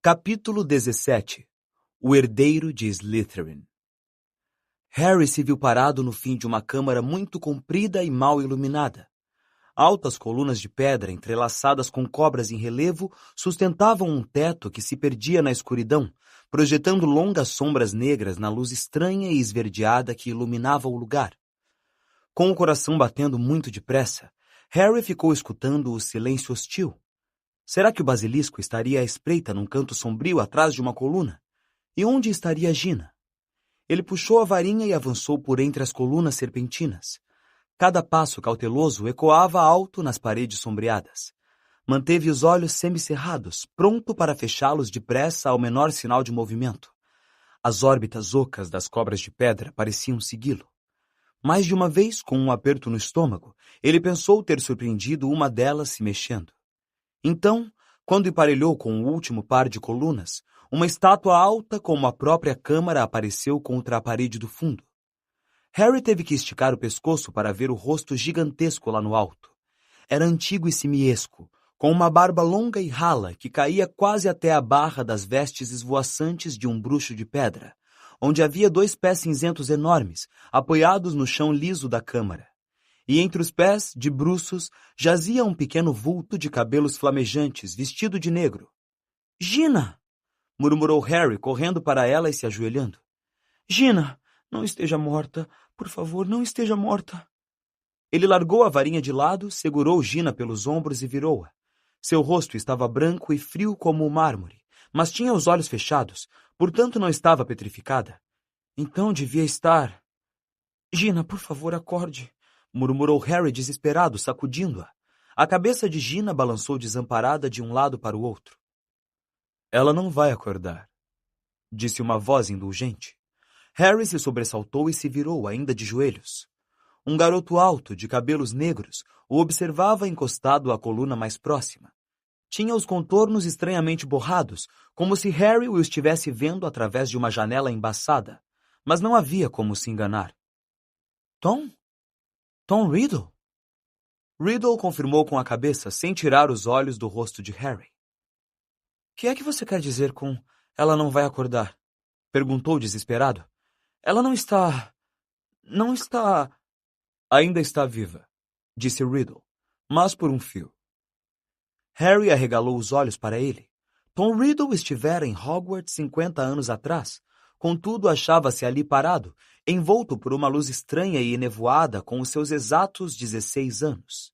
Capítulo 17. O herdeiro de Slytherin. Harry se viu parado no fim de uma câmara muito comprida e mal iluminada. Altas colunas de pedra entrelaçadas com cobras em relevo sustentavam um teto que se perdia na escuridão, projetando longas sombras negras na luz estranha e esverdeada que iluminava o lugar. Com o coração batendo muito depressa, Harry ficou escutando o silêncio hostil. Será que o basilisco estaria à espreita num canto sombrio atrás de uma coluna? E onde estaria Gina? Ele puxou a varinha e avançou por entre as colunas serpentinas. Cada passo cauteloso ecoava alto nas paredes sombreadas. Manteve os olhos semicerrados, pronto para fechá-los depressa ao menor sinal de movimento. As órbitas ocas das cobras de pedra pareciam segui-lo. Mais de uma vez, com um aperto no estômago, ele pensou ter surpreendido uma delas se mexendo. Então, quando emparelhou com o último par de colunas, uma estátua alta como a própria câmara apareceu contra a parede do fundo. Harry teve que esticar o pescoço para ver o rosto gigantesco lá no alto. Era antigo e simiesco, com uma barba longa e rala que caía quase até a barra das vestes esvoaçantes de um bruxo de pedra, onde havia 2 pés cinzentos enormes, apoiados no chão liso da câmara. E entre os pés, de bruços, jazia um pequeno vulto de cabelos flamejantes, vestido de negro. — Gina! Murmurou Harry, correndo para ela e se ajoelhando. — Gina, não esteja morta. Por favor, não esteja morta. Ele largou a varinha de lado, segurou Gina pelos ombros e virou-a. Seu rosto estava branco e frio como o mármore, mas tinha os olhos fechados, portanto não estava petrificada. Então devia estar... — Gina, por favor, acorde! Murmurou Harry desesperado, sacudindo-a. A cabeça de Gina balançou desamparada de um lado para o outro. — Ela não vai acordar, disse uma voz indulgente. Harry se sobressaltou e se virou, ainda de joelhos. Um garoto alto, de cabelos negros, o observava encostado à coluna mais próxima. Tinha os contornos estranhamente borrados, como se Harry o estivesse vendo através de uma janela embaçada, mas não havia como se enganar. — Tom? Tom Riddle? Riddle confirmou com a cabeça, sem tirar os olhos do rosto de Harry. — Que é que você quer dizer com ela não vai acordar? Perguntou desesperado. Ela não está... Ainda está viva, disse Riddle, mas por um fio. Harry arregalou os olhos para ele. Tom Riddle estivera em Hogwarts 50 anos atrás. Contudo, achava-se ali parado, envolto por uma luz estranha e enevoada com os seus exatos 16 anos.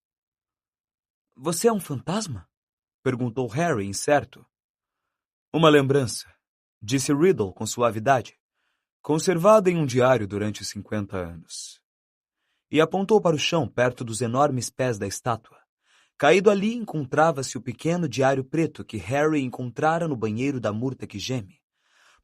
— Você é um fantasma? Perguntou Harry, incerto. — Uma lembrança, disse Riddle com suavidade, conservada em um diário durante 50 anos. E apontou para o chão, perto dos enormes pés da estátua. Caído ali encontrava-se o pequeno diário preto que Harry encontrara no banheiro da Murta que Geme.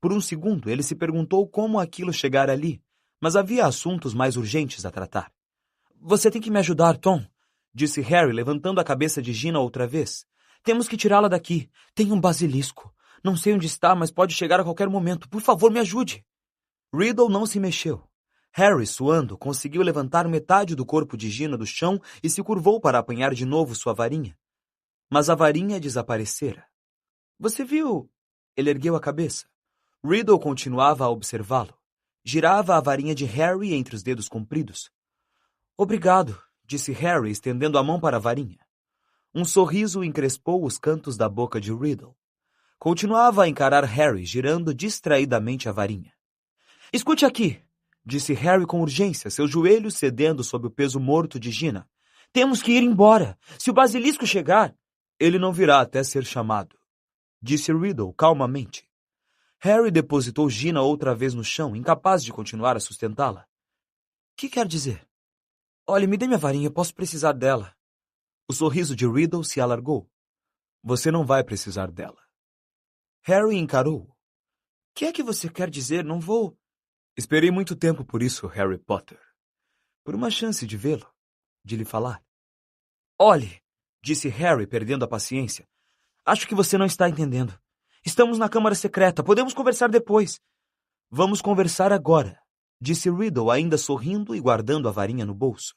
Por um segundo, ele se perguntou como aquilo chegara ali, mas havia assuntos mais urgentes a tratar. — Você tem que me ajudar, Tom, disse Harry, levantando a cabeça de Gina outra vez. — Temos que tirá-la daqui. Tem um basilisco. Não sei onde está, mas pode chegar a qualquer momento. Por favor, me ajude. Riddle não se mexeu. Harry, suando, conseguiu levantar metade do corpo de Gina do chão e se curvou para apanhar de novo sua varinha. Mas a varinha desaparecera. — Você viu? Ele ergueu a cabeça. Riddle continuava a observá-lo. Girava a varinha de Harry entre os dedos compridos. — Obrigado, disse Harry, estendendo a mão para a varinha. Um sorriso encrespou os cantos da boca de Riddle. Continuava a encarar Harry, girando distraidamente a varinha. — Escute aqui, disse Harry com urgência, seus joelhos cedendo sob o peso morto de Gina. — Temos que ir embora. Se o basilisco chegar... — Ele não virá até ser chamado, disse Riddle calmamente. Harry depositou Gina outra vez no chão, incapaz de continuar a sustentá-la. — Que quer dizer? — Olhe, me dê minha varinha, posso precisar dela. O sorriso de Riddle se alargou. — Você não vai precisar dela. Harry encarou-o. — Que é que você quer dizer? Não vou... Esperei muito tempo por isso, Harry Potter. Por uma chance de vê-lo, de lhe falar. — Olhe, disse Harry, perdendo a paciência. Acho que você não está entendendo. Estamos na Câmara Secreta. Podemos conversar depois. Vamos conversar agora, disse Riddle, ainda sorrindo e guardando a varinha no bolso.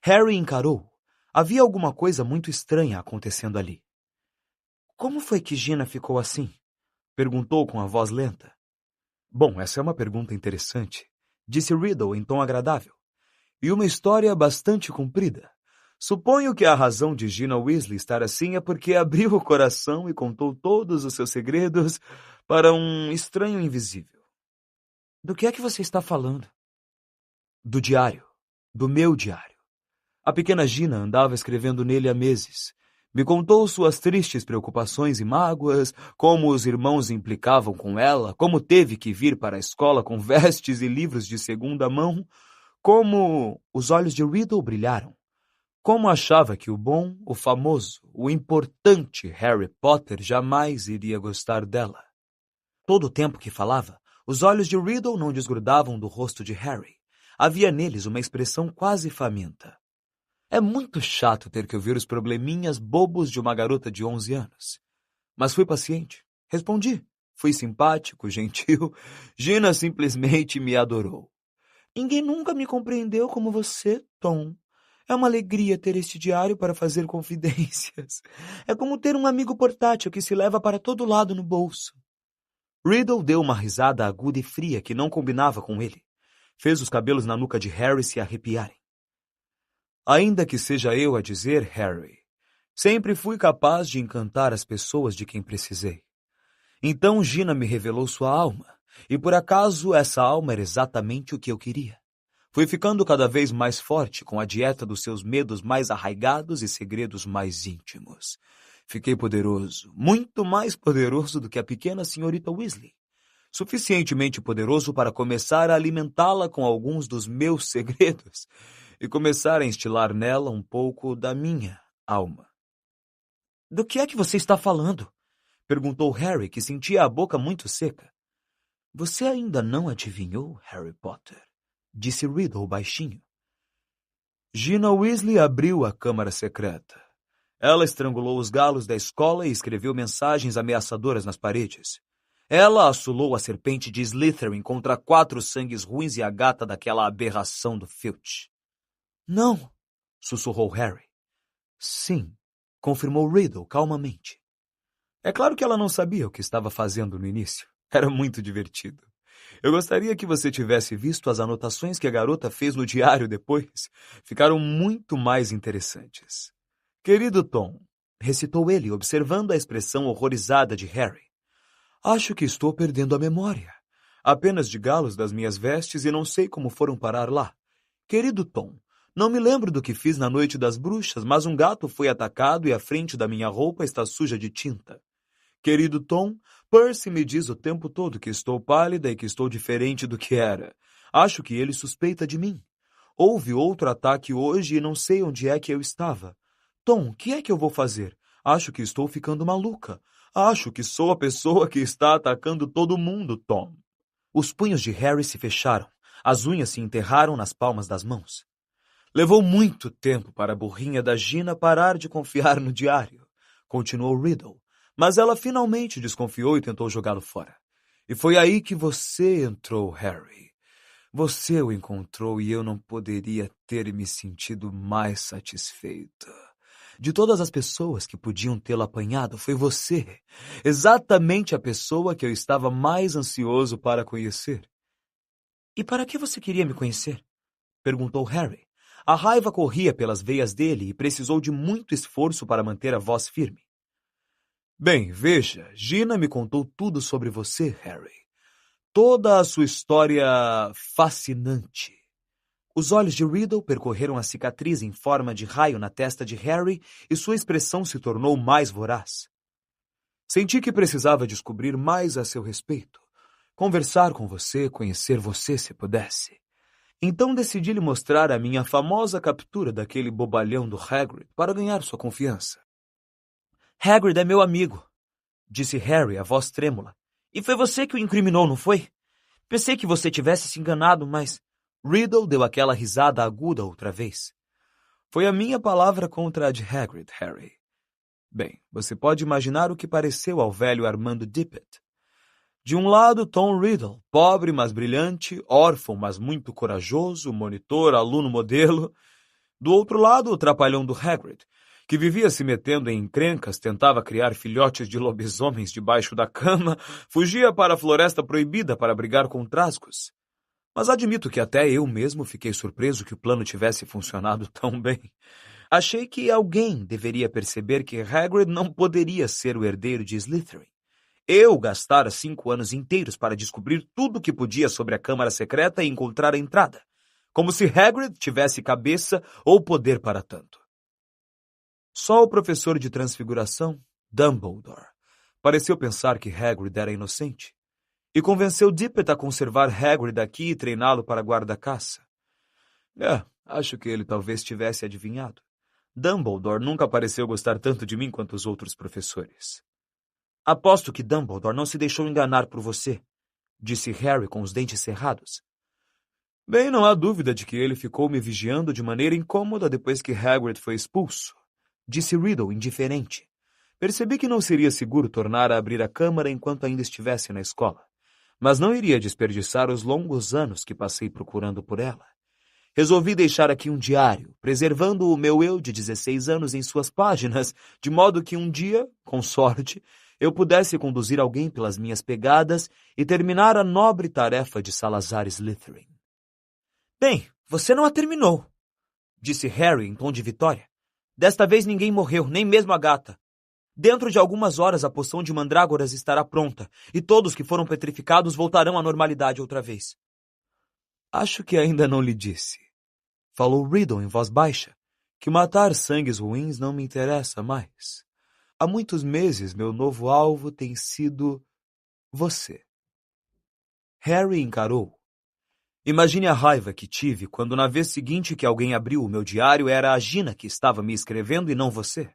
Harry encarou. Havia alguma coisa muito estranha acontecendo ali. Como foi que Gina ficou assim? Perguntou com a voz lenta. Bom, essa é uma pergunta interessante, disse Riddle em tom agradável. E uma história bastante comprida. Suponho que a razão de Gina Weasley estar assim é porque abriu o coração e contou todos os seus segredos para um estranho invisível. Do que é que você está falando? Do diário. Do meu diário. A pequena Gina andava escrevendo nele há meses. Me contou suas tristes preocupações e mágoas, como os irmãos implicavam com ela, como teve que vir para a escola com vestes e livros de segunda mão, como os olhos de Riddle brilharam. Como achava que o bom, o famoso, o importante Harry Potter jamais iria gostar dela. Todo o tempo que falava, os olhos de Riddle não desgrudavam do rosto de Harry. Havia neles uma expressão quase faminta. É muito chato ter que ouvir os probleminhas bobos de uma garota de 11 anos. Mas fui paciente. Respondi. Fui simpático, gentil. Gina simplesmente me adorou. Ninguém nunca me compreendeu como você, Tom. É uma alegria ter este diário para fazer confidências. É como ter um amigo portátil que se leva para todo lado no bolso. Riddle deu uma risada aguda e fria que não combinava com ele. Fez os cabelos na nuca de Harry se arrepiarem. Ainda que seja eu a dizer, Harry, sempre fui capaz de encantar as pessoas de quem precisei. Então Gina me revelou sua alma, e por acaso essa alma era exatamente o que eu queria. Fui ficando cada vez mais forte com a dieta dos seus medos mais arraigados e segredos mais íntimos. Fiquei poderoso, muito mais poderoso do que a pequena senhorita Weasley. Suficientemente poderoso para começar a alimentá-la com alguns dos meus segredos e começar a instilar nela um pouco da minha alma. Do que é que você está falando? Perguntou Harry, que sentia a boca muito seca. Você ainda não adivinhou, Harry Potter? Disse Riddle baixinho. Gina Weasley abriu a câmara secreta. Ela estrangulou os galos da escola e escreveu mensagens ameaçadoras nas paredes. Ela assolou a serpente de Slytherin contra 4 sangues ruins e a gata daquela aberração do Filch. Não, sussurrou Harry. Sim, confirmou Riddle calmamente. É claro que ela não sabia o que estava fazendo no início. Era muito divertido. Eu gostaria que você tivesse visto as anotações que a garota fez no diário depois. Ficaram muito mais interessantes. Querido Tom, recitou ele, observando a expressão horrorizada de Harry. Acho que estou perdendo a memória. Apenas de galos das minhas vestes e não sei como foram parar lá. Querido Tom, não me lembro do que fiz na noite das bruxas, mas um gato foi atacado e a frente da minha roupa está suja de tinta. Querido Tom, Percy me diz o tempo todo que estou pálida e que estou diferente do que era. Acho que ele suspeita de mim. Houve outro ataque hoje e não sei onde é que eu estava. Tom, o que é que eu vou fazer? Acho que estou ficando maluca. Acho que sou a pessoa que está atacando todo mundo, Tom. Os punhos de Harry se fecharam. As unhas se enterraram nas palmas das mãos. Levou muito tempo para a burrinha da Gina parar de confiar no diário, continuou Riddle. Mas ela finalmente desconfiou e tentou jogá-lo fora. E foi aí que você entrou, Harry. Você o encontrou e eu não poderia ter me sentido mais satisfeita. De todas as pessoas que podiam tê-lo apanhado, foi você. Exatamente a pessoa que eu estava mais ansioso para conhecer. E para que você queria me conhecer? Perguntou Harry. A raiva corria pelas veias dele e precisou de muito esforço para manter a voz firme. Bem, veja, Gina me contou tudo sobre você, Harry. Toda a sua história fascinante. Os olhos de Riddle percorreram a cicatriz em forma de raio na testa de Harry e sua expressão se tornou mais voraz. Senti que precisava descobrir mais a seu respeito. Conversar com você, conhecer você se pudesse. Então decidi lhe mostrar a minha famosa captura daquele bobalhão do Hagrid para ganhar sua confiança. Hagrid é meu amigo, disse Harry, a voz trêmula. E foi você que o incriminou, não foi? Pensei que você tivesse se enganado, mas... Riddle deu aquela risada aguda outra vez. Foi a minha palavra contra a de Hagrid, Harry. Bem, você pode imaginar o que pareceu ao velho Armando Dippet. De um lado, Tom Riddle, pobre mas brilhante, órfão mas muito corajoso, monitor, aluno modelo. Do outro lado, o trapalhão do Hagrid, que vivia se metendo em encrencas, tentava criar filhotes de lobisomens debaixo da cama, fugia para a floresta proibida para brigar com trasgos. Mas admito que até eu mesmo fiquei surpreso que o plano tivesse funcionado tão bem. Achei que alguém deveria perceber que Hagrid não poderia ser o herdeiro de Slytherin. Eu gastara 5 anos inteiros para descobrir tudo o que podia sobre a Câmara Secreta e encontrar a entrada, como se Hagrid tivesse cabeça ou poder para tanto. Só o professor de transfiguração, Dumbledore, pareceu pensar que Hagrid era inocente, e convenceu Dippet a conservar Hagrid aqui e treiná-lo para guarda-caça. Acho que ele talvez tivesse adivinhado. Dumbledore nunca pareceu gostar tanto de mim quanto os outros professores. Aposto que Dumbledore não se deixou enganar por você, disse Harry com os dentes cerrados. Bem, não há dúvida de que ele ficou me vigiando de maneira incômoda depois que Hagrid foi expulso, disse Riddle, indiferente. Percebi que não seria seguro tornar a abrir a câmara enquanto ainda estivesse na escola, mas não iria desperdiçar os longos anos que passei procurando por ela. Resolvi deixar aqui um diário, preservando o meu eu de 16 anos em suas páginas, de modo que um dia, com sorte, eu pudesse conduzir alguém pelas minhas pegadas e terminar a nobre tarefa de Salazar Slytherin. Bem, você não a terminou, disse Harry em tom de vitória. Desta vez ninguém morreu, nem mesmo a gata. Dentro de algumas horas a poção de mandrágoras estará pronta, e todos que foram petrificados voltarão à normalidade outra vez. Acho que ainda não lhe disse, falou Riddle em voz baixa, que matar sangues ruins não me interessa mais. Há muitos meses meu novo alvo tem sido você. Harry encarou. Imagine a raiva que tive quando na vez seguinte que alguém abriu o meu diário era a Gina que estava me escrevendo e não você.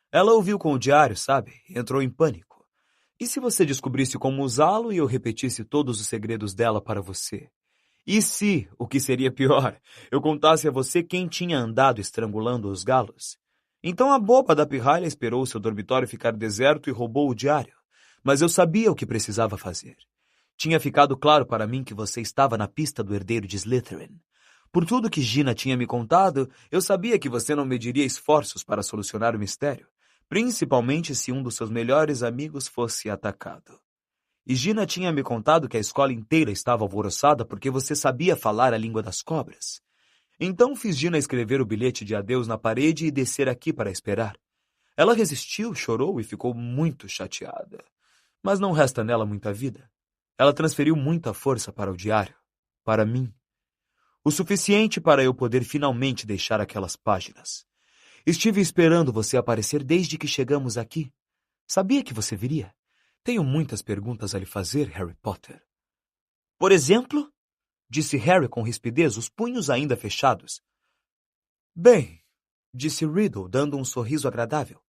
Ela ouviu com o diário, sabe, e entrou em pânico. E se você descobrisse como usá-lo e eu repetisse todos os segredos dela para você? E se, o que seria pior, eu contasse a você quem tinha andado estrangulando os galos? Então a boba da pirralha esperou seu dormitório ficar deserto e roubou o diário. Mas eu sabia o que precisava fazer. Tinha ficado claro para mim que você estava na pista do herdeiro de Slytherin. Por tudo que Gina tinha me contado, eu sabia que você não mediria esforços para solucionar o mistério, principalmente se um dos seus melhores amigos fosse atacado. E Gina tinha me contado que a escola inteira estava alvoroçada porque você sabia falar a língua das cobras. Então fiz Gina escrever o bilhete de adeus na parede e descer aqui para esperar. Ela resistiu, chorou e ficou muito chateada. Mas não resta nela muita vida. Ela transferiu muita força para o diário, para mim. O suficiente para eu poder finalmente deixar aquelas páginas. Estive esperando você aparecer desde que chegamos aqui. Sabia que você viria? Tenho muitas perguntas a lhe fazer, Harry Potter. Por exemplo? Disse Harry com rispidez, os punhos ainda fechados. Bem, disse Riddle, dando um sorriso agradável.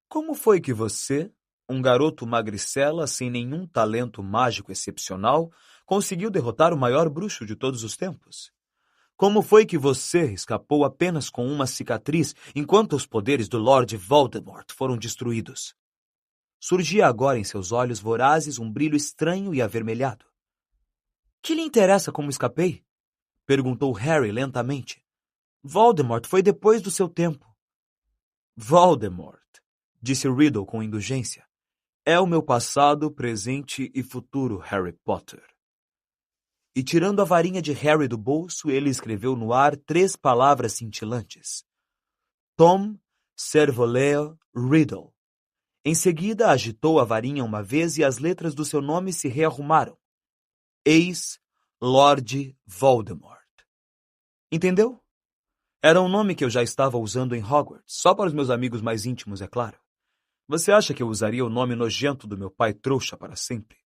Como foi que você, um garoto magricela sem nenhum talento mágico excepcional, conseguiu derrotar o maior bruxo de todos os tempos? Como foi que você escapou apenas com uma cicatriz enquanto os poderes do Lord Voldemort foram destruídos? Surgia agora em seus olhos vorazes um brilho estranho e avermelhado. Que lhe interessa como escapei? Perguntou Harry lentamente. Voldemort foi depois do seu tempo. Voldemort, disse Riddle com indulgência, é o meu passado, presente e futuro, Harry Potter. E tirando a varinha de Harry do bolso, ele escreveu no ar 3 palavras cintilantes. Tom Servoleo Riddle. Em seguida, agitou a varinha uma vez e as letras do seu nome se rearrumaram. Ex-Lord Voldemort. Entendeu? Era um nome que eu já estava usando em Hogwarts, só para os meus amigos mais íntimos, é claro. Você acha que eu usaria o nome nojento do meu pai trouxa para sempre?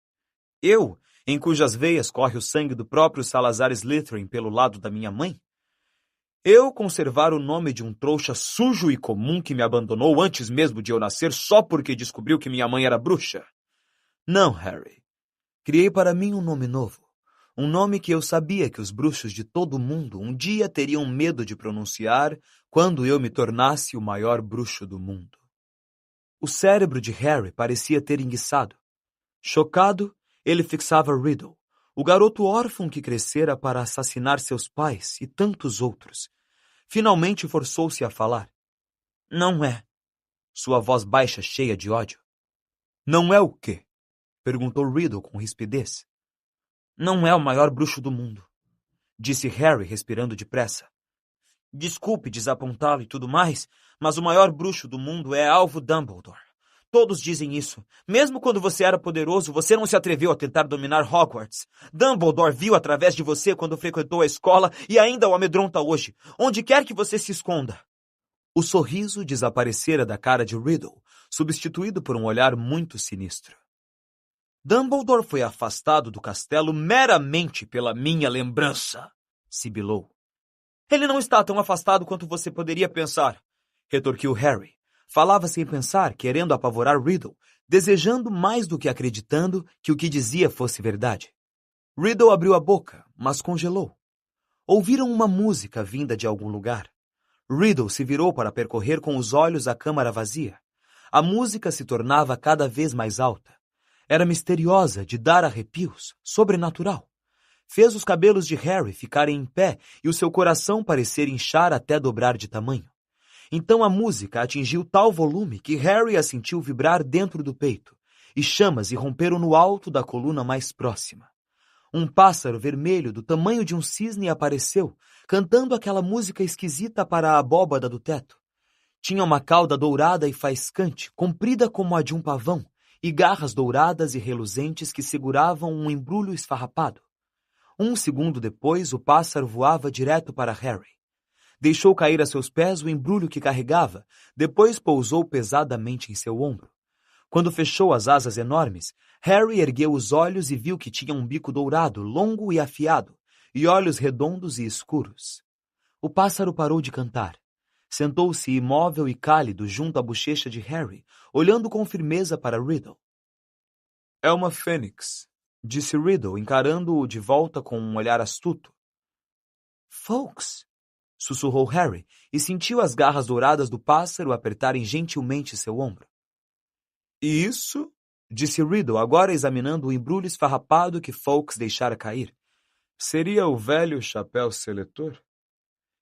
Eu, em cujas veias corre o sangue do próprio Salazar Slytherin pelo lado da minha mãe? Eu conservar o nome de um trouxa sujo e comum que me abandonou antes mesmo de eu nascer só porque descobriu que minha mãe era bruxa? Não, Harry. Criei para mim um nome novo. Um nome que eu sabia que os bruxos de todo o mundo um dia teriam medo de pronunciar quando eu me tornasse o maior bruxo do mundo. O cérebro de Harry parecia ter enguiçado. Chocado, ele fixava Riddle, o garoto órfão que crescera para assassinar seus pais e tantos outros. Finalmente forçou-se a falar. Não é. Sua voz baixa, cheia de ódio. Não é o quê? Perguntou Riddle com rispidez. Não é o maior bruxo do mundo, disse Harry, respirando depressa. Desculpe desapontá-lo e tudo mais, mas o maior bruxo do mundo é Alvo Dumbledore. Todos dizem isso. Mesmo quando você era poderoso, você não se atreveu a tentar dominar Hogwarts. Dumbledore viu através de você quando frequentou a escola e ainda o amedronta hoje, onde quer que você se esconda. O sorriso desaparecera da cara de Riddle, substituído por um olhar muito sinistro. Dumbledore foi afastado do castelo meramente pela minha lembrança, sibilou. Ele não está tão afastado quanto você poderia pensar, retorquiu Harry. Falava sem pensar, querendo apavorar Riddle, desejando mais do que acreditando que o que dizia fosse verdade. Riddle abriu a boca, mas congelou. Ouviram uma música vinda de algum lugar. Riddle se virou para percorrer com os olhos a câmara vazia. A música se tornava cada vez mais alta. Era misteriosa, de dar arrepios, sobrenatural. Fez os cabelos de Harry ficarem em pé e o seu coração parecer inchar até dobrar de tamanho. Então a música atingiu tal volume que Harry a sentiu vibrar dentro do peito, e chamas irromperam no alto da coluna mais próxima. Um pássaro vermelho do tamanho de um cisne apareceu, cantando aquela música esquisita para a abóbada do teto. Tinha uma cauda dourada e faiscante, comprida como a de um pavão, e garras douradas e reluzentes que seguravam um embrulho esfarrapado. Um segundo depois, o pássaro voava direto para Harry. Deixou cair a seus pés o embrulho que carregava, depois pousou pesadamente em seu ombro. Quando fechou as asas enormes, Harry ergueu os olhos e viu que tinha um bico dourado, longo e afiado, e olhos redondos e escuros. O pássaro parou de cantar. Sentou-se imóvel e cálido junto à bochecha de Harry, olhando com firmeza para Riddle. É uma fênix, disse Riddle, encarando-o de volta com um olhar astuto. Fawkes! Sussurrou Harry e sentiu as garras douradas do pássaro apertarem gentilmente seu ombro. E isso? Disse Riddle, agora examinando o embrulho esfarrapado que Fawkes deixara cair. Seria o velho chapéu seletor?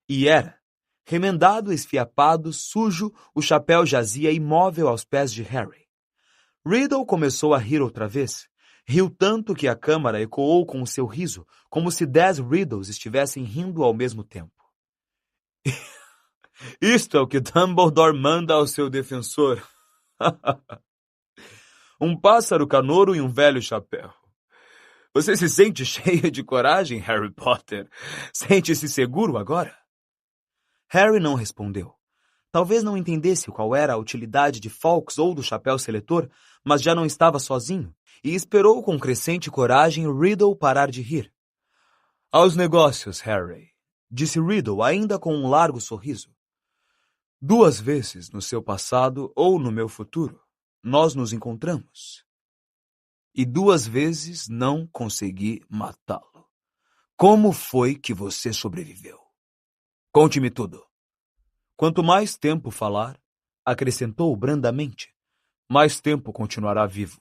E era. Remendado, esfiapado, sujo, o chapéu jazia imóvel aos pés de Harry. Riddle começou a rir outra vez. Riu tanto que a câmara ecoou com o seu riso, como se 10 Riddles estivessem rindo ao mesmo tempo. Isto é o que Dumbledore manda ao seu defensor. Um pássaro canouro e um velho chapéu. Você se sente cheio de coragem, Harry Potter? Sente-se seguro agora? Harry não respondeu. Talvez não entendesse qual era a utilidade de Fawkes ou do chapéu seletor, mas já não estava sozinho, e esperou com crescente coragem Riddle parar de rir. Aos negócios, Harry, disse Riddle, ainda com um largo sorriso. 2 vezes no seu passado ou no meu futuro, nós nos encontramos. E 2 vezes não consegui matá-lo. Como foi que você sobreviveu? Conte-me tudo. Quanto mais tempo falar, acrescentou brandamente, mais tempo continuará vivo.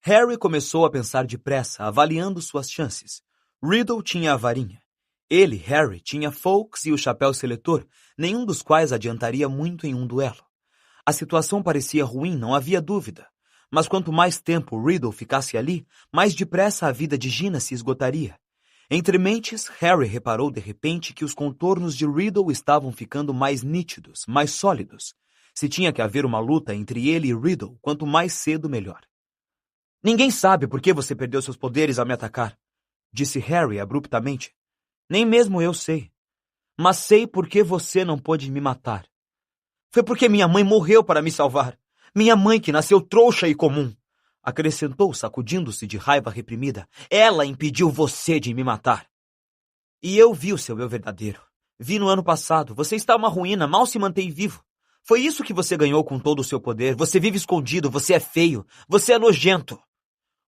Harry começou a pensar depressa, avaliando suas chances. Riddle tinha a varinha. Ele, Harry, tinha Fawkes e o chapéu seletor, nenhum dos quais adiantaria muito em um duelo. A situação parecia ruim, não havia dúvida. Mas quanto mais tempo Riddle ficasse ali, mais depressa a vida de Gina se esgotaria. Entre mentes, Harry reparou de repente que os contornos de Riddle estavam ficando mais nítidos, mais sólidos. Se tinha que haver uma luta entre ele e Riddle, quanto mais cedo, melhor. Ninguém sabe por que você perdeu seus poderes ao me atacar, disse Harry abruptamente. Nem mesmo eu sei. Mas sei por que você não pôde me matar. Foi porque minha mãe morreu para me salvar. Minha mãe que nasceu trouxa e comum. Acrescentou, sacudindo-se de raiva reprimida. Ela impediu você de me matar. E eu vi o seu eu verdadeiro. Vi no ano passado. Você está uma ruína, mal se mantém vivo. Foi isso que você ganhou com todo o seu poder. Você vive escondido, você é feio, você é nojento.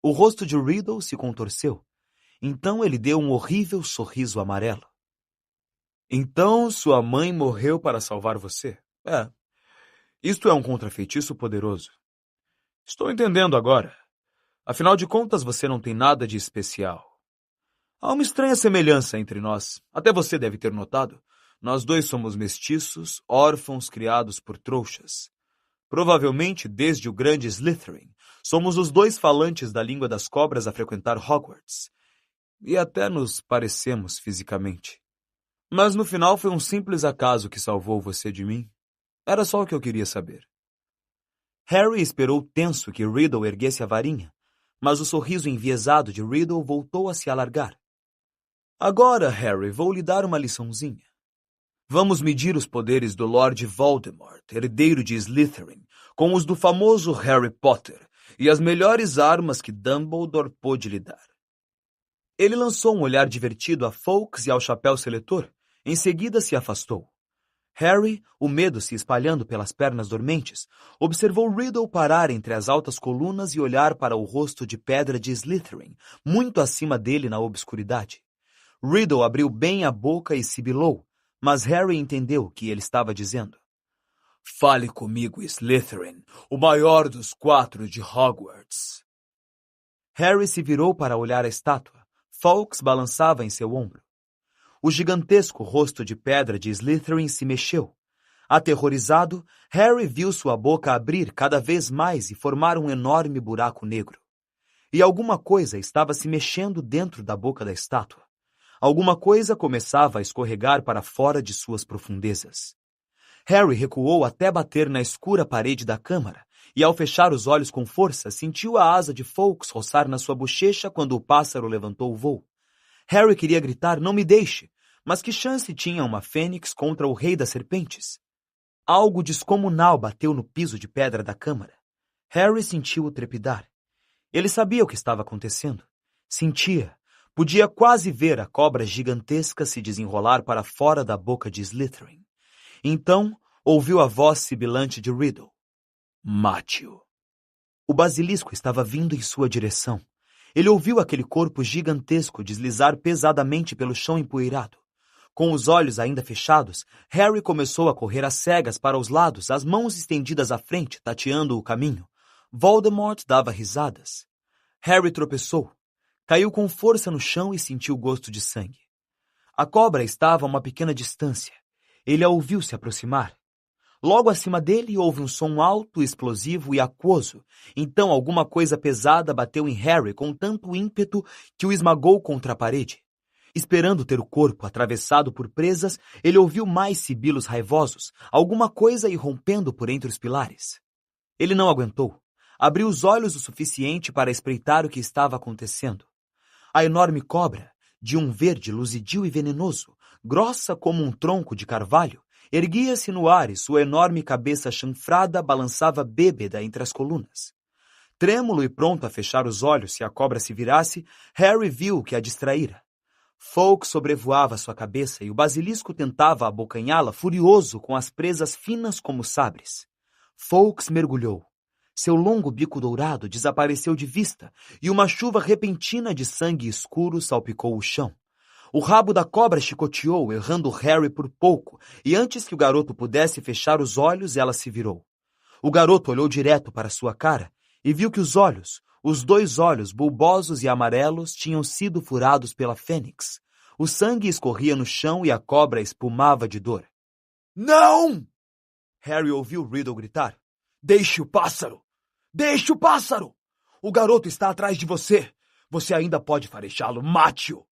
O rosto de Riddle se contorceu. Então ele deu um horrível sorriso amarelo. Então sua mãe morreu para salvar você? Isto é um contrafeitiço poderoso. Estou entendendo agora. Afinal de contas, você não tem nada de especial. Há uma estranha semelhança entre nós. Até você deve ter notado. Nós dois somos mestiços, órfãos criados por trouxas. Provavelmente, desde o grande Slytherin, somos os dois falantes da língua das cobras a frequentar Hogwarts. E até nos parecemos fisicamente. Mas no final foi um simples acaso que salvou você de mim. Era só o que eu queria saber. Harry esperou tenso que Riddle erguesse a varinha, mas o sorriso enviesado de Riddle voltou a se alargar. Agora, Harry, vou lhe dar uma liçãozinha. Vamos medir os poderes do Lord Voldemort, herdeiro de Slytherin, com os do famoso Harry Potter e as melhores armas que Dumbledore pôde lhe dar. Ele lançou um olhar divertido a Fawkes e ao chapéu seletor, em seguida se afastou. Harry, o medo se espalhando pelas pernas dormentes, observou Riddle parar entre as altas colunas e olhar para o rosto de pedra de Slytherin, muito acima dele na obscuridade. Riddle abriu bem a boca e sibilou, mas Harry entendeu o que ele estava dizendo. Fale comigo, Slytherin, o maior dos 4 de Hogwarts. Harry se virou para olhar a estátua. Fawkes balançava em seu ombro. O gigantesco rosto de pedra de Slytherin se mexeu. Aterrorizado, Harry viu sua boca abrir cada vez mais e formar um enorme buraco negro. E alguma coisa estava se mexendo dentro da boca da estátua. Alguma coisa começava a escorregar para fora de suas profundezas. Harry recuou até bater na escura parede da câmara, e ao fechar os olhos com força, sentiu a asa de Fawkes roçar na sua bochecha quando o pássaro levantou o voo. Harry queria gritar, não me deixe, mas que chance tinha uma fênix contra o rei das serpentes? Algo descomunal bateu no piso de pedra da câmara. Harry sentiu-o trepidar. Ele sabia o que estava acontecendo. Sentia. Podia quase ver a cobra gigantesca se desenrolar para fora da boca de Slytherin. Então, ouviu a voz sibilante de Riddle. Mate-o. O basilisco estava vindo em sua direção. Ele ouviu aquele corpo gigantesco deslizar pesadamente pelo chão empoeirado. Com os olhos ainda fechados, Harry começou a correr às cegas para os lados, as mãos estendidas à frente, tateando o caminho. Voldemort dava risadas. Harry tropeçou. Caiu com força no chão e sentiu gosto de sangue. A cobra estava a uma pequena distância. Ele a ouviu se aproximar. Logo acima dele houve um som alto, explosivo e aquoso. Então alguma coisa pesada bateu em Harry com tanto ímpeto que o esmagou contra a parede. Esperando ter o corpo atravessado por presas, ele ouviu mais sibilos raivosos, alguma coisa irrompendo por entre os pilares. Ele não aguentou. Abriu os olhos o suficiente para espreitar o que estava acontecendo. A enorme cobra, de um verde luzidio e venenoso, grossa como um tronco de carvalho, erguia-se no ar e sua enorme cabeça chanfrada balançava bêbeda entre as colunas. Trêmulo e pronto a fechar os olhos se a cobra se virasse, Harry viu o que a distraíra. Fawkes sobrevoava sua cabeça e o basilisco tentava abocanhá-la furioso com as presas finas como sabres. Fawkes mergulhou. Seu longo bico dourado desapareceu de vista e uma chuva repentina de sangue escuro salpicou o chão. O rabo da cobra chicoteou, errando Harry por pouco, e antes que o garoto pudesse fechar os olhos, ela se virou. O garoto olhou direto para sua cara e viu que os olhos, os 2 olhos bulbosos e amarelos, tinham sido furados pela fênix. O sangue escorria no chão e a cobra espumava de dor. Não! Harry ouviu Riddle gritar. Deixe o pássaro! Deixe o pássaro! O garoto está atrás de você! Você ainda pode farejá-lo, mate-o!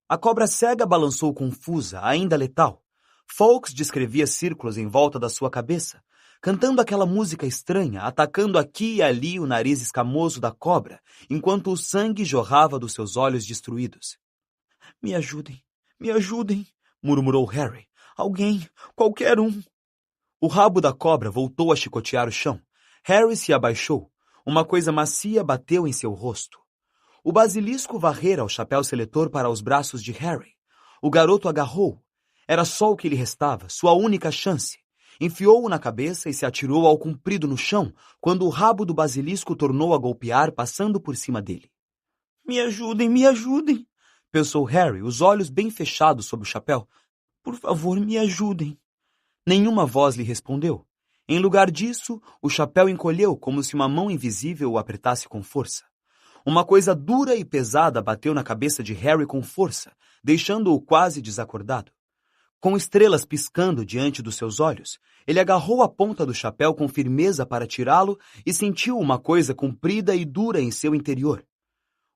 A cobra cega balançou confusa, ainda letal. Fawkes descrevia círculos em volta da sua cabeça, cantando aquela música estranha, atacando aqui e ali o nariz escamoso da cobra, enquanto o sangue jorrava dos seus olhos destruídos. Me ajudem, murmurou Harry. Alguém, qualquer um. O rabo da cobra voltou a chicotear o chão. Harry se abaixou. Uma coisa macia bateu em seu rosto. O basilisco varrera o chapéu seletor para os braços de Harry. O garoto agarrou. Era só o que lhe restava, sua única chance. Enfiou-o na cabeça e se atirou ao comprido no chão, quando o rabo do basilisco tornou a golpear, passando por cima dele. Me ajudem, pensou Harry, os olhos bem fechados sob o chapéu. Por favor, me ajudem. Nenhuma voz lhe respondeu. Em lugar disso, o chapéu encolheu como se uma mão invisível o apertasse com força. Uma coisa dura e pesada bateu na cabeça de Harry com força, deixando-o quase desacordado. Com estrelas piscando diante dos seus olhos, ele agarrou a ponta do chapéu com firmeza para tirá-lo e sentiu uma coisa comprida e dura em seu interior.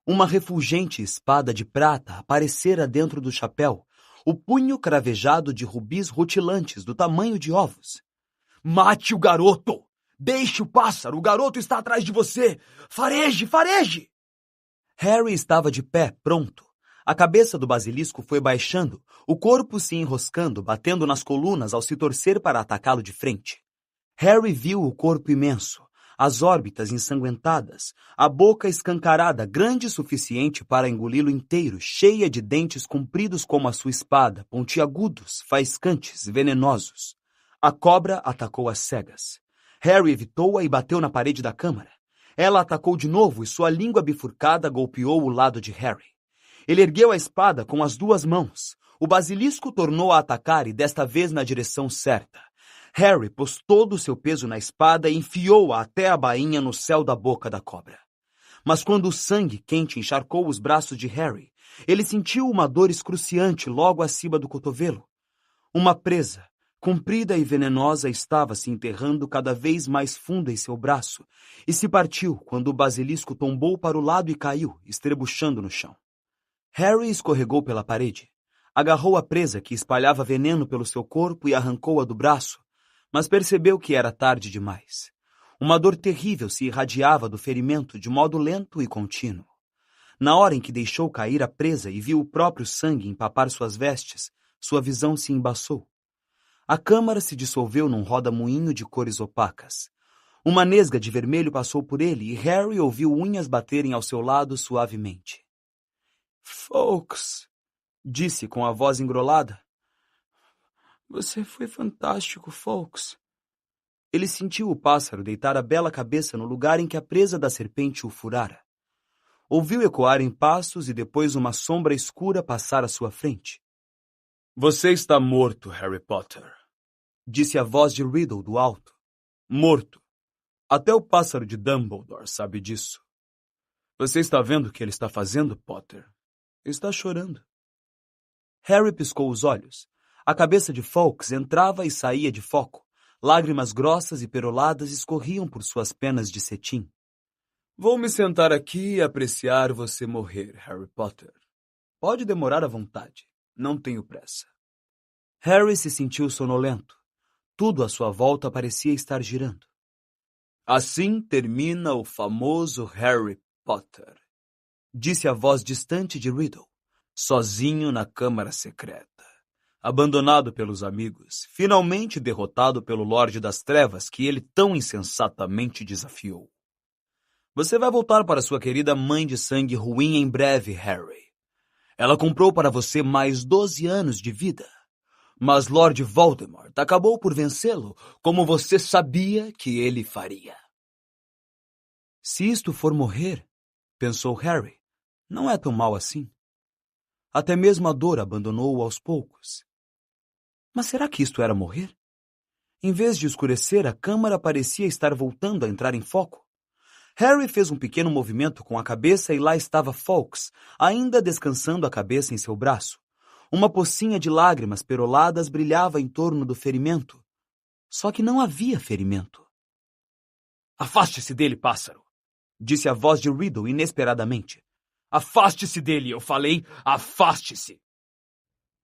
Uma refulgente espada de prata aparecera dentro do chapéu, o punho cravejado de rubis rutilantes do tamanho de ovos. Mate o garoto! Deixe o pássaro! O garoto está atrás de você! Fareje! Fareje! Harry estava de pé, pronto. A cabeça do basilisco foi baixando, o corpo se enroscando, batendo nas colunas ao se torcer para atacá-lo de frente. Harry viu o corpo imenso, as órbitas ensanguentadas, a boca escancarada, grande o suficiente para engoli-lo inteiro, cheia de dentes compridos como a sua espada, pontiagudos, faiscantes, venenosos. A cobra atacou às cegas. Harry evitou-a e bateu na parede da câmara. Ela atacou de novo e sua língua bifurcada golpeou o lado de Harry. Ele ergueu a espada com as duas mãos. O basilisco tornou a atacar e desta vez na direção certa. Harry pôs todo o seu peso na espada e enfiou-a até a bainha no céu da boca da cobra. Mas quando o sangue quente encharcou os braços de Harry, ele sentiu uma dor excruciante logo acima do cotovelo. Uma presa, comprida e venenosa, estava se enterrando cada vez mais fundo em seu braço e se partiu quando o basilisco tombou para o lado e caiu, estrebuchando no chão. Harry escorregou pela parede, agarrou a presa que espalhava veneno pelo seu corpo e arrancou-a do braço, mas percebeu que era tarde demais. Uma dor terrível se irradiava do ferimento de modo lento e contínuo. Na hora em que deixou cair a presa e viu o próprio sangue empapar suas vestes, sua visão se embaçou. A câmara se dissolveu num roda-moinho de cores opacas. Uma nesga de vermelho passou por ele e Harry ouviu unhas baterem ao seu lado suavemente. Fawkes, disse com a voz engrolada. Você foi fantástico, Fawkes. Ele sentiu o pássaro deitar a bela cabeça no lugar em que a presa da serpente o furara. Ouviu ecoarem passos e depois uma sombra escura passar à sua frente. Você está morto, Harry Potter, disse a voz de Riddle do alto. Morto. Até o pássaro de Dumbledore sabe disso. Você está vendo o que ele está fazendo, Potter? Está chorando. Harry piscou os olhos. A cabeça de Fawkes entrava e saía de foco. Lágrimas grossas e peroladas escorriam por suas penas de cetim. Vou me sentar aqui e apreciar você morrer, Harry Potter. Pode demorar à vontade. Não tenho pressa. Harry se sentiu sonolento. Tudo à sua volta parecia estar girando. Assim termina o famoso Harry Potter, disse a voz distante de Riddle, sozinho na câmara secreta, abandonado pelos amigos, finalmente derrotado pelo Lorde das Trevas que ele tão insensatamente desafiou. Você vai voltar para sua querida mãe de sangue ruim em breve, Harry. Ela comprou para você mais 12 anos de vida, mas Lord Voldemort acabou por vencê-lo, como você sabia que ele faria. Se isto for morrer, pensou Harry, não é tão mal assim. Até mesmo a dor abandonou-o aos poucos. Mas será que isto era morrer? Em vez de escurecer, a câmara parecia estar voltando a entrar em foco. Harry fez um pequeno movimento com a cabeça e lá estava Fawkes, ainda descansando a cabeça em seu braço. Uma pocinha de lágrimas peroladas brilhava em torno do ferimento. Só que não havia ferimento. Afaste-se dele, pássaro! Disse a voz de Riddle inesperadamente. Afaste-se dele, eu falei, afaste-se!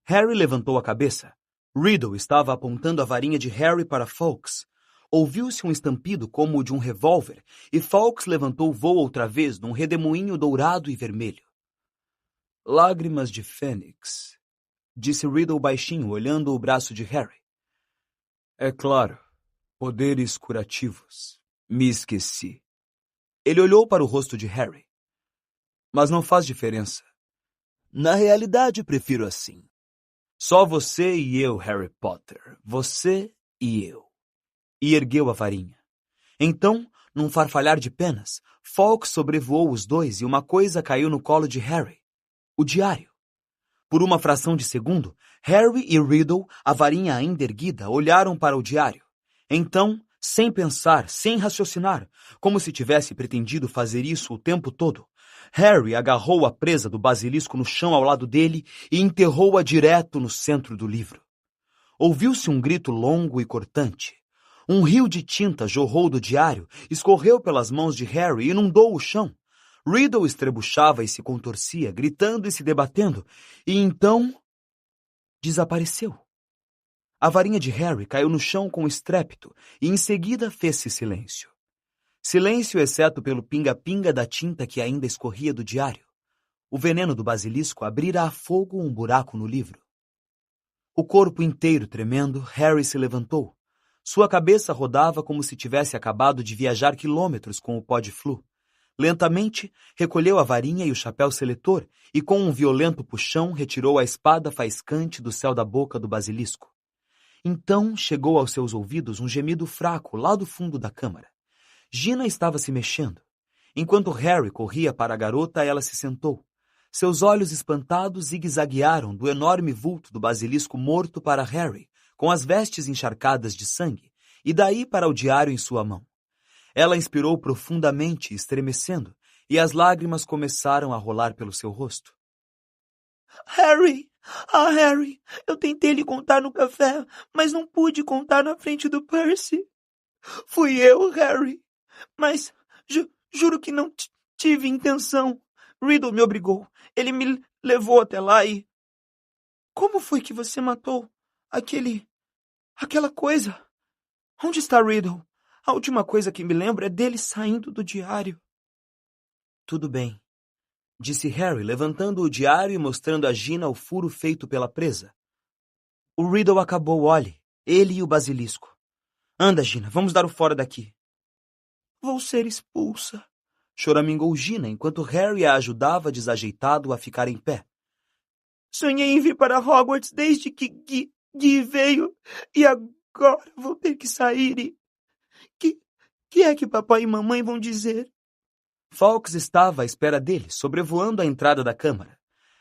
Harry levantou a cabeça. Riddle estava apontando a varinha de Harry para Fawkes. Ouviu-se um estampido como o de um revólver e Fawkes levantou voo outra vez num redemoinho dourado e vermelho. Lágrimas de fênix, disse Riddle baixinho, olhando o braço de Harry. É claro, poderes curativos. Me esqueci. Ele olhou para o rosto de Harry. Mas não faz diferença. Na realidade, prefiro assim. Só você e eu, Harry Potter. Você e eu. E ergueu a varinha. Então, num farfalhar de penas, Fawkes sobrevoou os dois e uma coisa caiu no colo de Harry. O diário. Por uma fração de segundo, Harry e Riddle, a varinha ainda erguida, olharam para o diário. Então, sem pensar, sem raciocinar, como se tivesse pretendido fazer isso o tempo todo, Harry agarrou a presa do basilisco no chão ao lado dele e enterrou-a direto no centro do livro. Ouviu-se um grito longo e cortante. Um rio de tinta jorrou do diário, escorreu pelas mãos de Harry e inundou o chão. Riddle estrebuchava e se contorcia, gritando e se debatendo, e então desapareceu. A varinha de Harry caiu no chão com estrépito e em seguida fez-se silêncio. Silêncio exceto pelo pinga-pinga da tinta que ainda escorria do diário. O veneno do basilisco abrira a fogo um buraco no livro. O corpo inteiro tremendo, Harry se levantou. Sua cabeça rodava como se tivesse acabado de viajar quilômetros com o pó de flu. Lentamente, recolheu a varinha e o chapéu seletor e, com um violento puxão, retirou a espada faiscante do céu da boca do basilisco. Então chegou aos seus ouvidos um gemido fraco lá do fundo da câmara. Gina estava se mexendo. Enquanto Harry corria para a garota, ela se sentou. Seus olhos espantados zigue-zaguearam do enorme vulto do basilisco morto para Harry, com as vestes encharcadas de sangue, e daí para o diário em sua mão. Ela inspirou profundamente, estremecendo, e as lágrimas começaram a rolar pelo seu rosto. Harry! Ah, Harry! Eu tentei lhe contar no café, mas não pude contar na frente do Percy. Fui eu, Harry. Mas juro que não tive intenção. Riddle me obrigou. Ele me levou até lá e... Como foi que você matou aquela coisa? Onde está Riddle? A última coisa que me lembro é dele saindo do diário. Tudo bem, disse Harry, levantando o diário e mostrando a Gina o furo feito pela presa. O Riddle acabou, olhe, ele e o basilisco. Anda, Gina, vamos dar o fora daqui. Vou ser expulsa, choramingou Gina, enquanto Harry a ajudava desajeitado a ficar em pé. Sonhei em vir para Hogwarts desde que Gui veio, e agora vou ter que sair e... Que é que papai e mamãe vão dizer? Fawkes estava à espera dele, sobrevoando a entrada da câmara.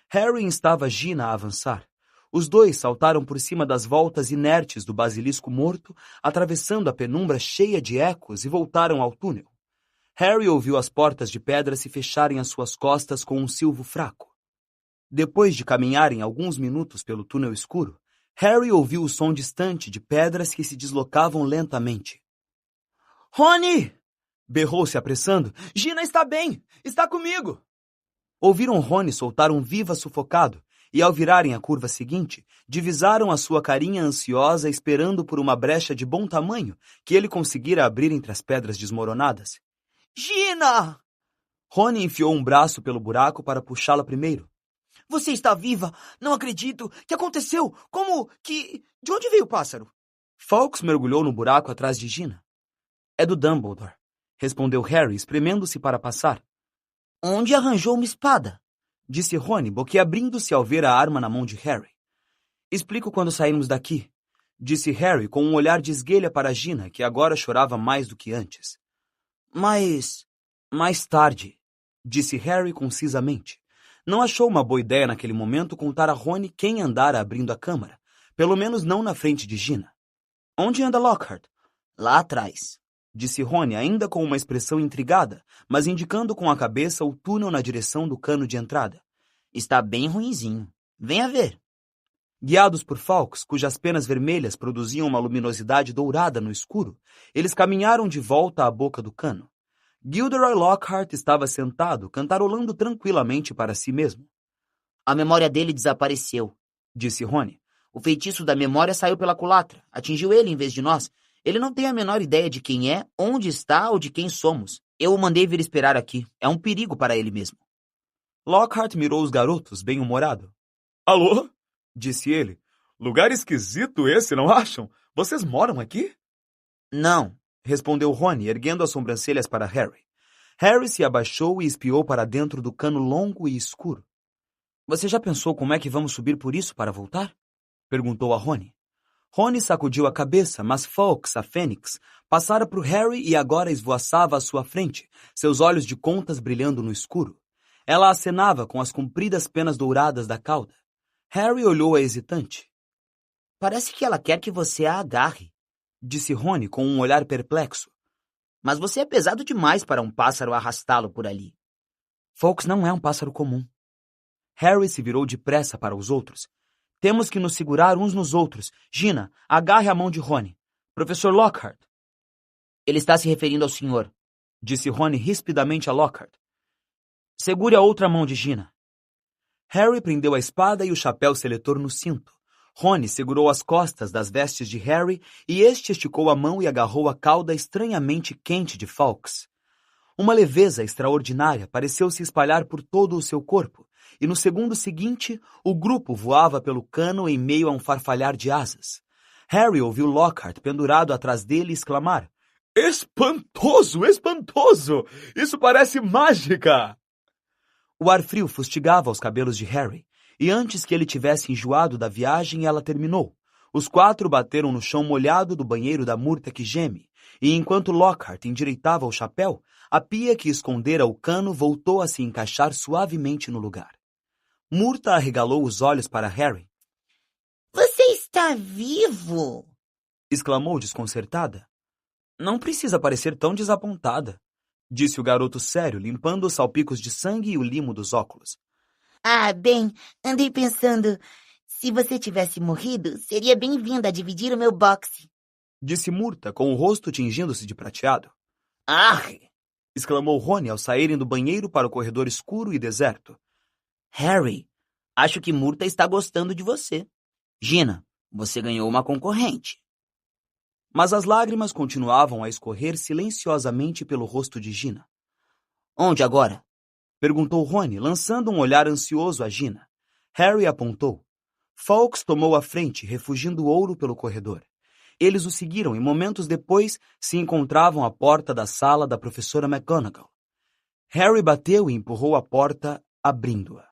Harry instava Gina a avançar. Os dois saltaram por cima das voltas inertes do basilisco morto, atravessando a penumbra cheia de ecos e voltaram ao túnel. Harry ouviu as portas de pedra se fecharem às suas costas com um silvo fraco. Depois de caminharem alguns minutos pelo túnel escuro, Harry ouviu o som distante de pedras que se deslocavam lentamente. Rony! Berrou-se apressando. Gina está bem! Está comigo! Ouviram Rony soltar um viva sufocado e, ao virarem a curva seguinte, divisaram a sua carinha ansiosa esperando por uma brecha de bom tamanho que ele conseguira abrir entre as pedras desmoronadas. Gina! Rony enfiou um braço pelo buraco para puxá-la primeiro. Você está viva? Não acredito! Que aconteceu? Como que... De onde veio o pássaro? Fawkes mergulhou no buraco atrás de Gina. É do Dumbledore, respondeu Harry, espremendo-se para passar. Onde arranjou uma espada? Disse Rony, boquiabrindo-se ao ver a arma na mão de Harry. Explico quando sairmos daqui, disse Harry com um olhar de esguelha para Gina, que agora chorava mais do que antes. Mas... Mais tarde, disse Harry concisamente. Não achou uma boa ideia naquele momento contar a Rony quem andara abrindo a câmara, pelo menos não na frente de Gina. Onde anda Lockhart? Lá atrás, disse Rony, ainda com uma expressão intrigada, mas indicando com a cabeça o túnel na direção do cano de entrada. Está bem ruinzinho. Venha ver. Guiados por Fawkes, cujas penas vermelhas produziam uma luminosidade dourada no escuro, eles caminharam de volta à boca do cano. Gilderoy Lockhart estava sentado, cantarolando tranquilamente para si mesmo. A memória dele desapareceu, disse Rony. O feitiço da memória saiu pela culatra. Atingiu ele em vez de nós. Ele não tem a menor ideia de quem é, onde está ou de quem somos. Eu o mandei vir esperar aqui. É um perigo para ele mesmo. Lockhart mirou os garotos, bem-humorado. Alô? Disse ele. Lugar esquisito esse, não acham? Vocês moram aqui? Não, respondeu Rony, erguendo as sobrancelhas para Harry. Harry se abaixou e espiou para dentro do cano longo e escuro. Você já pensou como é que vamos subir por isso para voltar? Perguntou a Rony. Rony sacudiu a cabeça, mas Fawkes, a fênix, passara por Harry e agora esvoaçava à sua frente, seus olhos de contas brilhando no escuro. Ela acenava com as compridas penas douradas da cauda. Harry olhou-a hesitante. Parece que ela quer que você a agarre, disse Rony com um olhar perplexo. Mas você é pesado demais para um pássaro arrastá-lo por ali. Fawkes não é um pássaro comum. Harry se virou depressa para os outros. Temos que nos segurar uns nos outros. Gina, agarre a mão de Rony. Professor Lockhart. Ele está se referindo ao senhor, disse Rony rispidamente a Lockhart. Segure a outra mão de Gina. Harry prendeu a espada e o chapéu seletor no cinto. Rony segurou as costas das vestes de Harry e este esticou a mão e agarrou a cauda estranhamente quente de Fawkes. Uma leveza extraordinária pareceu se espalhar por todo o seu corpo, e no segundo seguinte, o grupo voava pelo cano em meio a um farfalhar de asas. Harry ouviu Lockhart pendurado atrás dele exclamar: Espantoso, espantoso! Isso parece mágica! O ar frio fustigava os cabelos de Harry, e antes que ele tivesse enjoado da viagem, ela terminou. Os 4 bateram no chão molhado do banheiro da Murta que geme, e enquanto Lockhart endireitava o chapéu, a pia que escondera o cano voltou a se encaixar suavemente no lugar. Murta arregalou os olhos para Harry. Você está vivo? Exclamou desconcertada. Não precisa parecer tão desapontada, disse o garoto sério, limpando os salpicos de sangue e o limo dos óculos. Ah, bem, andei pensando, se você tivesse morrido, seria bem-vinda a dividir o meu boxe. Disse Murta, com o rosto tingindo-se de prateado. Ah! Exclamou Rony ao saírem do banheiro para o corredor escuro e deserto. Harry, acho que Murta está gostando de você. Gina, você ganhou uma concorrente. Mas as lágrimas continuavam a escorrer silenciosamente pelo rosto de Gina. Onde agora? Perguntou Rony, lançando um olhar ansioso a Gina. Harry apontou. Fawkes tomou a frente, refugindo o ouro pelo corredor. Eles o seguiram e momentos depois se encontravam à porta da sala da professora McGonagall. Harry bateu e empurrou a porta, abrindo-a.